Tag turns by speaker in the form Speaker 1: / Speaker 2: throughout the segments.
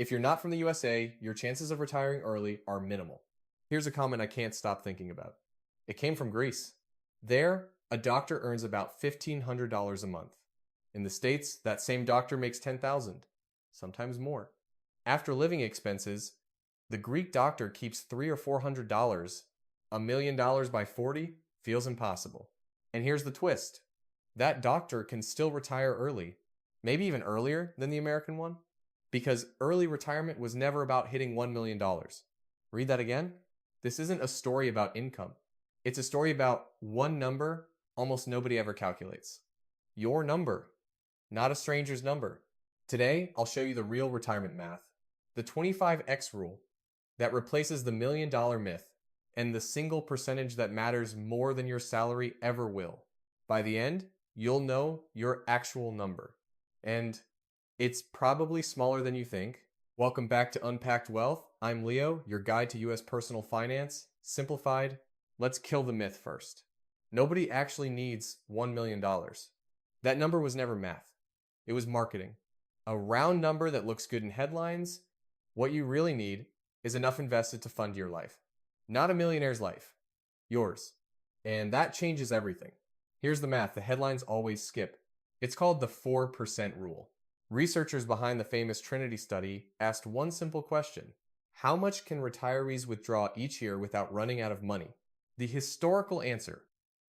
Speaker 1: If you're not from the USA, your chances of retiring early are minimal. Here's a comment I can't stop thinking about. It came from Greece. There, a doctor earns about $1,500 a month. In the States, that same doctor makes $10,000, sometimes more. After living expenses, the Greek doctor keeps $300 or $400. $1,000,000 by 40 feels impossible. And here's the twist. That doctor can still retire early, maybe even earlier than the American one, because early retirement was never about hitting $1 million. Read that again. This isn't a story about income. It's a story about one number almost nobody ever calculates. Your number, not a stranger's number. Today, I'll show you the real retirement math, the 25x rule that replaces the $1,000,000 myth and the single percentage that matters more than your salary ever will. By the end, you'll know your actual number. And it's probably smaller than you think. Welcome back to Unpacked Wealth. I'm Leo, your guide to US personal finance. Simplified. Let's kill the myth first. Nobody actually needs $1 million. That number was never math. It was marketing. A round number that looks good in headlines. What you really need is enough invested to fund your life. Not a millionaire's life. Yours. And that changes everything. Here's the math the headlines always skip. It's called the 4% rule. Researchers behind the famous Trinity study asked one simple question. How much can retirees withdraw each year without running out of money? The historical answer,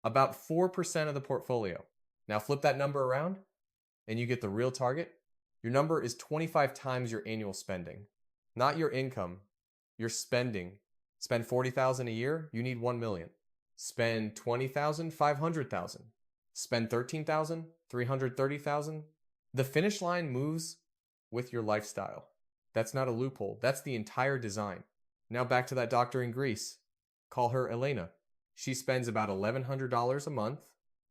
Speaker 1: about 4% of the portfolio. Now flip that number around and you get the real target. Your number is 25 times your annual spending. Not your income, your spending. Spend $40,000 a year, you need $1 million. Spend $20,000, $500,000. Spend $13,000, $330,000. The finish line moves with your lifestyle. That's not a loophole. That's the entire design. Now back to that doctor in Greece. Call her Elena. She spends about $1,100 a month.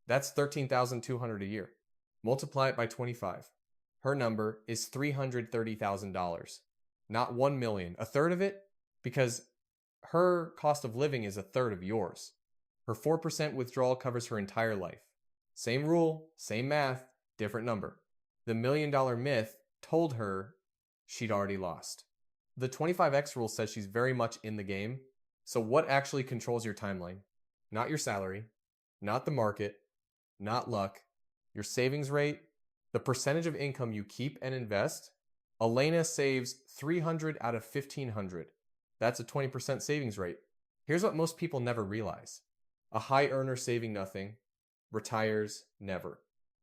Speaker 1: That's $13,200 a year. Multiply it by 25. Her number is $330,000. Not $1 million. A third of it because her cost of living is a third of yours. Her 4% withdrawal covers her entire life. Same rule, same math, different number. The $1 million myth told her she'd already lost. The 25x rule says she's very much in the game. So what actually controls your timeline? Not your salary, not the market, not luck, your savings rate, the percentage of income you keep and invest. Elena saves 300 out of 1,500. That's a 20% savings rate. Here's what most people never realize. A high earner saving nothing retires never.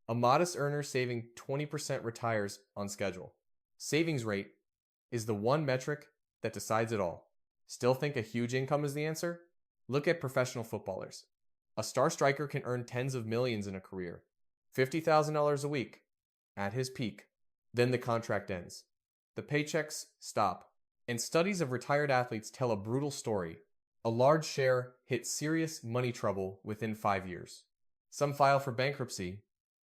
Speaker 1: A modest earner saving 20% retires on schedule. Savings rate is the one metric that decides it all. Still think a huge income is the answer? Look at professional footballers. A star striker can earn tens of millions in a career. $50,000 a week at his peak. Then the contract ends. The paychecks stop. And studies of retired athletes tell a brutal story. A large share hit serious money trouble within 5 years. Some file for bankruptcy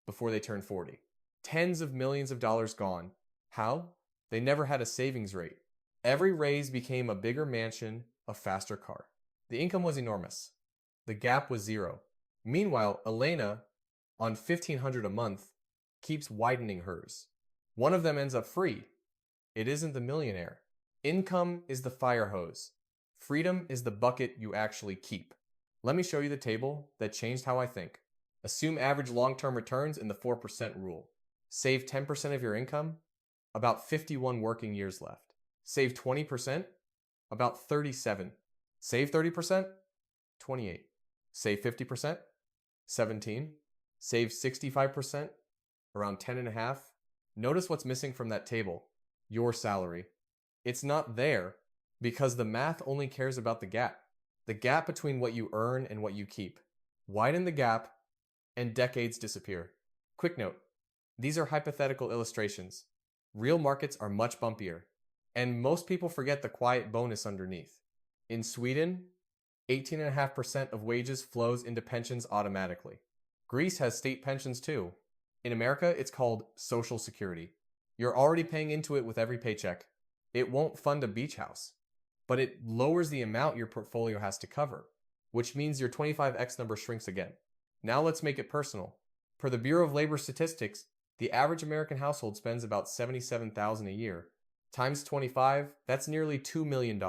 Speaker 1: before they turn 40. Tens of millions of dollars gone. How? They never had a savings rate. Every raise became a bigger mansion, a faster car. The income was enormous. The gap was zero. Meanwhile, Elena, on $1,500 a month, keeps widening hers. One of them ends up free. It isn't the millionaire. Income is the fire hose. Freedom is the bucket you actually keep. Let me show you the table that changed how I think. Assume average long-term returns in the 4% rule. Save 10% of your income, about 51 working years left. Save 20%, about 37. Save 30%, 28. Save 50%, 17. Save 65%, around 10.5. Notice what's missing from that table. Your salary. It's not there because the math only cares about the gap. The gap between what you earn and what you keep. Widen the gap and decades disappear. Quick note, these are hypothetical illustrations. Real markets are much bumpier, and most people forget the quiet bonus underneath. In Sweden, 18.5% of wages flows into pensions automatically. Greece has state pensions too. In America, it's called Social Security. You're already paying into it with every paycheck. It won't fund a beach house, but it lowers the amount your portfolio has to cover, which means your 25x number shrinks again. Now let's make it personal. Per the Bureau of Labor Statistics, the average American household spends about $77,000 a year. Times 25, that's nearly $2 million.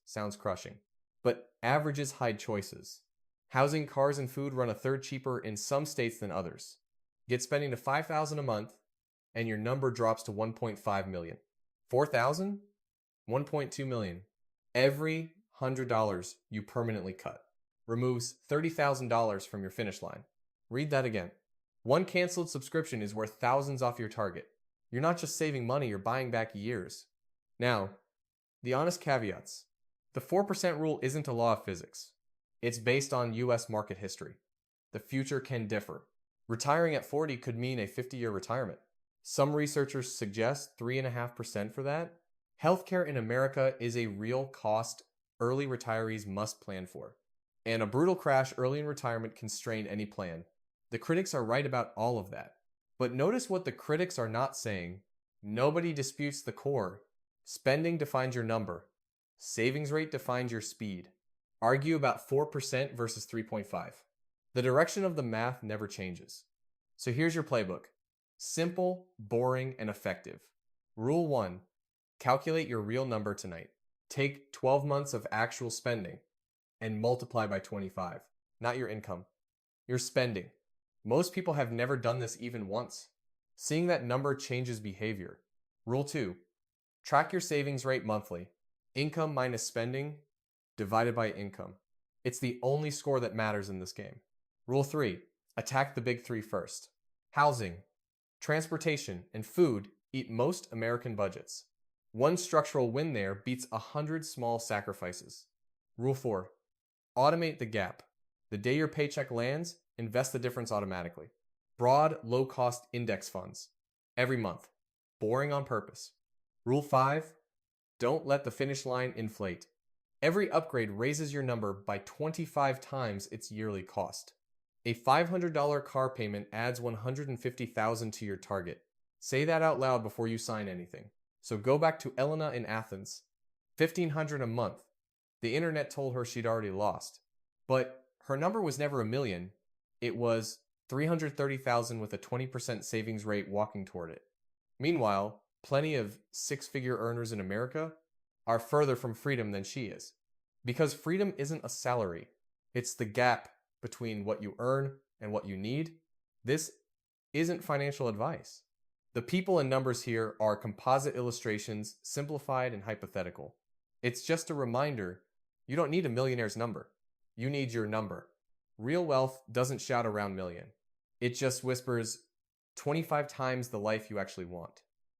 Speaker 1: Sounds crushing. But averages hide choices. Housing, cars, and food run a third cheaper in some states than others. Get spending to $5,000 a month, and your number drops to 1.5 million. 4,000? 1.2 million. Every $100 you permanently cut removes $30,000 from your finish line. Read that again. One canceled subscription is worth thousands off your target. You're not just saving money, you're buying back years. Now, the honest caveats. The 4% rule isn't a law of physics. It's based on US market history. The future can differ. Retiring at 40 could mean a 50-year retirement. Some researchers suggest 3.5% for that. Healthcare in America is a real cost early retirees must plan for. And a brutal crash early in retirement can strain any plan. The critics are right about all of that. But notice what the critics are not saying. Nobody disputes the core. Spending defines your number. Savings rate defines your speed. Argue about 4% versus 3.5. The direction of the math never changes. So here's your playbook. Simple, boring, and effective. Rule 1. Calculate your real number tonight. Take 12 months of actual spending and multiply by 25. Not your income. Your spending. Most people have never done this even once. Seeing that number changes behavior. Rule 2. Track your savings rate monthly. Income minus spending divided by income. It's the only score that matters in this game. Rule 3. Attack the big three first. Housing, transportation, and food eat most American budgets. One structural win there beats 100 small sacrifices. Rule 4. Automate the gap. The day your paycheck lands, invest the difference automatically. Broad, low-cost index funds. Every month. Boring on purpose. Rule 5. Don't let the finish line inflate. Every upgrade raises your number by 25 times its yearly cost. A $500 car payment adds $150,000 to your target. Say that out loud before you sign anything. So go back to Elena in Athens. $1,500 a month. The internet told her she'd already lost. But her number was never a million. It was $330,000 with a 20% savings rate walking toward it. Meanwhile, plenty of six-figure earners in America are further from freedom than she is. Because freedom isn't a salary. It's the gap between what you earn and what you need. This isn't financial advice. The people and numbers here are composite illustrations, simplified and hypothetical. It's just a reminder, you don't need a millionaire's number. You need your number. Real wealth doesn't shout around million. It just whispers 25 times the life you actually want.